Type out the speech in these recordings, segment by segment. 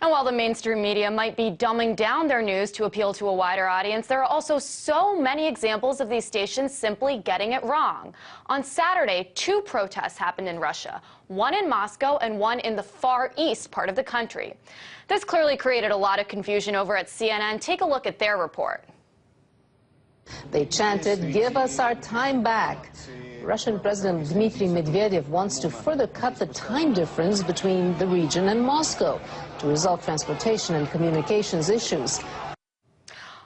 And while the mainstream media might be dumbing down their news to appeal to a wider audience, there are also so many examples of these stations simply getting it wrong. On Saturday, 2 protests happened in Russia, one in Moscow and one in the Far East part of the country. This clearly created a lot of confusion over at CNN. Take a look at their report. They chanted, "Give us our time back." Russian President Dmitry Medvedev wants to further cut the time difference between the region and Moscow to resolve transportation and communications issues.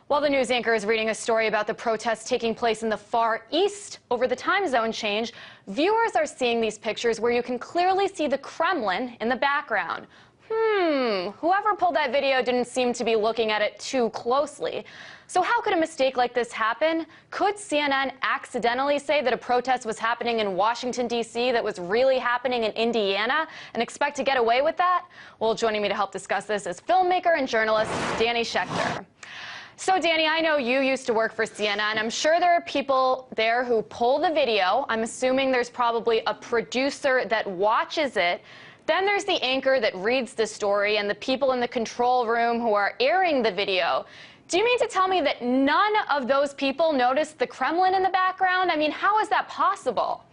While the news anchor is reading a story about the protests taking place in the Far East over the time zone change, viewers are seeing these pictures where you can clearly see the Kremlin in the background. Whoever pulled that video didn't seem to be looking at it too closely. So how could a mistake like this happen? Could CNN accidentally say that a protest was happening in Washington, D.C. that was really happening in Indiana and expect to get away with that? Well, joining me to help discuss this is filmmaker and journalist Danny Schechter. So, Danny, I know you used to work for CNN. I'm sure there are people there who pull the video. I'm assuming there's probably a producer that watches it. Then there's the anchor that reads the story and the people in the control room who are airing the video. Do you mean to tell me that none of those people noticed the Kremlin in the background? I mean, how is that possible?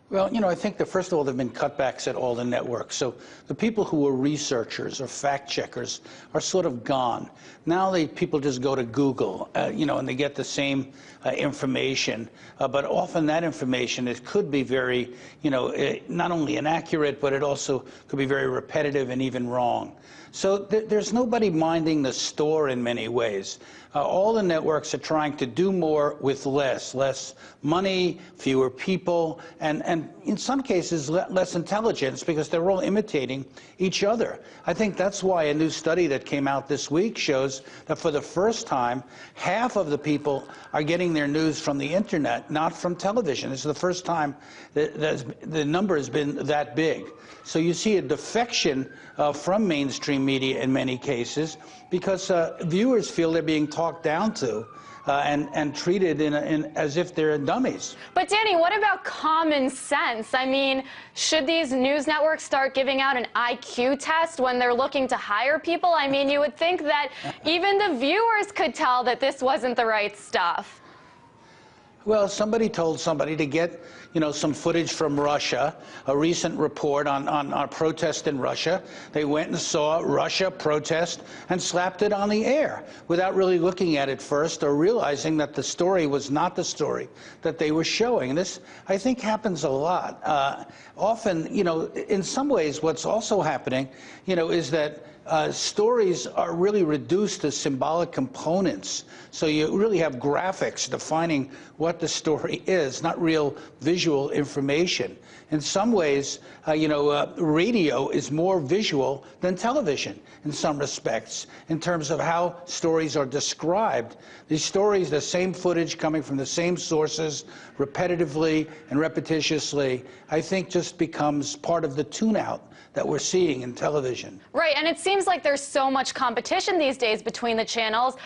Well, I think that, first of all, there have been cutbacks at all the networks. So the people who were researchers or fact checkers are sort of gone. Now people just go to Google, and they get the same information. But often that information, it could be very, not only inaccurate, but it also could be very repetitive and even wrong. So there's nobody minding the store in many ways. All the networks are trying to do more with less money, fewer people, and in some cases less intelligence, because they're all imitating each other. I think that's why a new study that came out this week shows that for the first time, half of the people are getting their news from the internet, not from television. This is the first time that the number has been that big. So you see a defection from mainstream media in many cases, because viewers feel they're being talked down to and treated as if they're dummies. But Danny, what about common sense? I mean, should these news networks start giving out an IQ test when they're looking to hire people? I mean, you would think that even the viewers could tell that this wasn't the right stuff. Well, somebody told somebody to get, some footage from Russia, a recent report on a protest in Russia. They went and saw Russia protest and slapped it on the air without really looking at it first or realizing that the story was not the story that they were showing. And this, I think, happens a lot. Often, in some ways, what's also happening, is that stories are really reduced to symbolic components. So you really have graphics defining what the story is, not real visual information. In some ways, radio is more visual than television in some respects, in terms of how stories are described. These stories, the same footage coming from the same sources, repetitively and repetitiously, I think just becomes part of the tune-out that we're seeing in television. Right, and it seems like there's so much competition these days between the channels.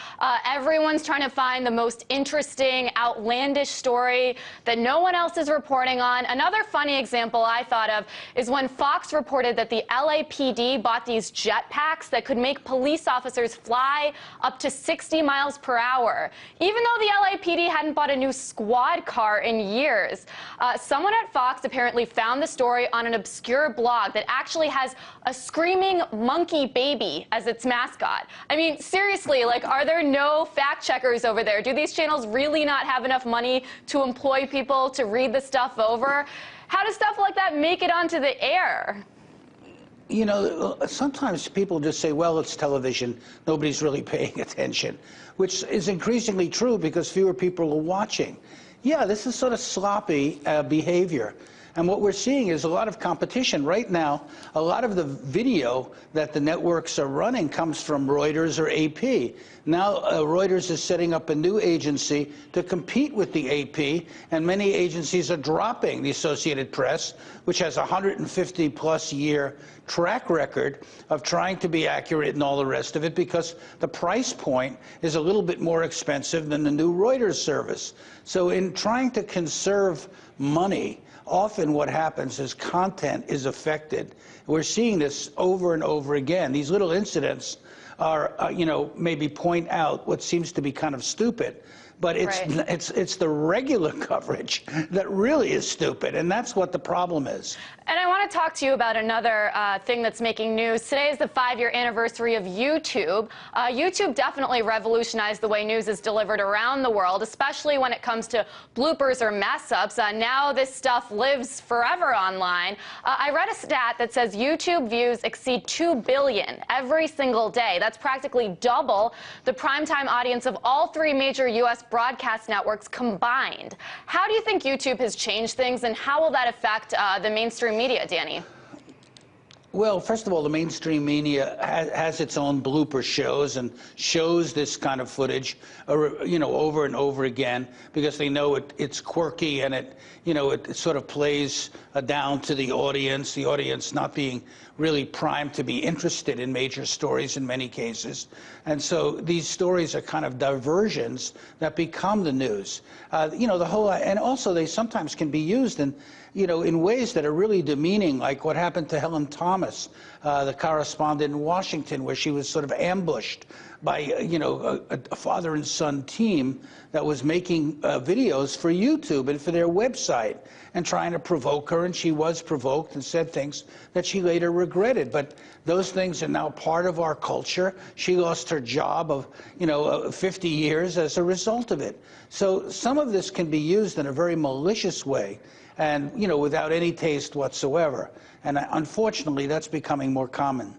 Everyone's trying to find the most interesting, outlandish story that no one else is reporting on. Another funny example I thought of is when Fox reported that the LAPD bought these jetpacks that could make police officers fly up to 60 miles per hour, even though the LAPD hadn't bought a new squad car in years. Someone at Fox apparently found the story on an obscure blog that actually has a screaming monkey baby as its mascot. I mean, seriously, are there no fact checkers over there? Do these channels really not have enough money to employ people to read the stuff over? How does stuff like that make it onto the air? Sometimes people just say, well, it's television, nobody's really paying attention, which is increasingly true because fewer people are watching. Yeah, this is sort of sloppy behavior. And what we're seeing is a lot of competition. Right now, a lot of the video that the networks are running comes from Reuters or AP. Now, Reuters is setting up a new agency to compete with the AP, and many agencies are dropping the Associated Press, which has a 150-plus year track record of trying to be accurate and all the rest of it, because the price point is a little bit more expensive than the new Reuters service. So in trying to conserve money, often what happens is content is affected. We're seeing this over and over again. These little incidents are, you know, maybe point out what seems to be kind of stupid. But it's the regular coverage that really is stupid, and that's what the problem is. And I want to talk to you about another thing that's making news. Today is the 5-year anniversary of YouTube. YouTube definitely revolutionized the way news is delivered around the world, especially when it comes to bloopers or mess-ups. Now this stuff lives forever online. I read a stat that says YouTube views exceed 2 billion every single day. That's practically double the primetime audience of all 3 major U.S. broadcast networks combined. How do you think YouTube has changed things, and how will that affect the mainstream media, Danny? Well, first of all, the mainstream media has its own blooper shows and shows this kind of footage, you know, over and over again, because they know it's quirky and it sort of plays down to the audience not being really primed to be interested in major stories in many cases. And so these stories are kind of diversions that become the news. You know, and also they sometimes can be used in ways that are really demeaning, like what happened to Helen Thomas, the correspondent in Washington, where she was sort of ambushed by, a father and son team that was making videos for YouTube and for their website and trying to provoke her, and she was provoked and said things that she later regretted. But those things are now part of our culture. She lost her job of, 50 years as a result of it. So some of this can be used in a very malicious way, and without any taste whatsoever. And unfortunately, that's becoming more common.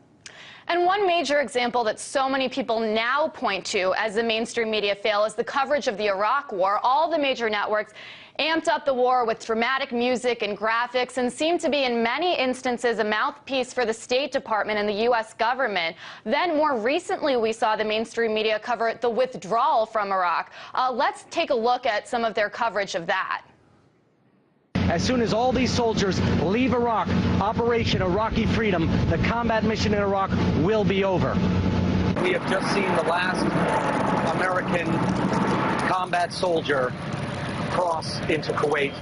And one major example that so many people now point to as the mainstream media fail is the coverage of the Iraq War. All the major networks amped up the war with dramatic music and graphics and seemed to be, in many instances, a mouthpiece for the State Department and the U.S. government. Then, more recently, we saw the mainstream media cover the withdrawal from Iraq. Let's take a look at some of their coverage of that. As soon as all these soldiers leave Iraq, Operation Iraqi Freedom, the combat mission in Iraq will be over. We have just seen the last American combat soldier cross into Kuwait.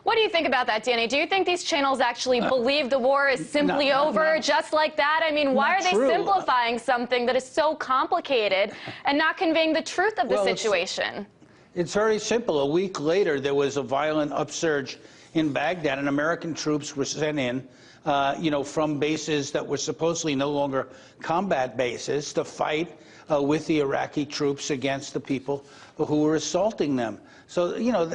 What do you think about that, Danny? Do you think these channels actually believe the war is simply over just like that? I mean, why are they simplifying something that is so complicated and not conveying the truth of the situation? It's very simple. A week later, there was a violent upsurge in Baghdad, and American troops were sent in, from bases that were supposedly no longer combat bases to fight with the Iraqi troops against the people who were assaulting them. So,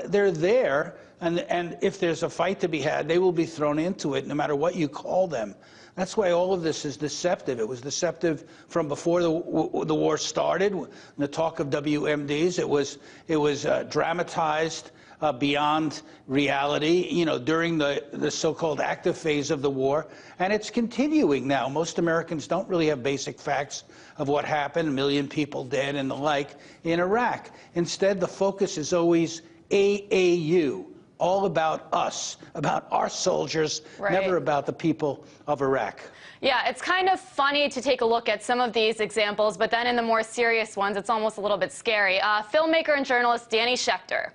they're there, and if there's a fight to be had, they will be thrown into it no matter what you call them. That's why all of this is deceptive. It was deceptive from before the war started. The talk of WMDs, it was dramatized beyond reality, during the so-called active phase of the war, and it's continuing now. Most Americans don't really have basic facts of what happened, 1 million people dead and the like, in Iraq. Instead, the focus is always AAU. All about us, about our soldiers, never about the people of Iraq. Yeah, it's kind of funny to take a look at some of these examples, but then in the more serious ones, it's almost a little bit scary. Filmmaker and journalist Danny Schechter.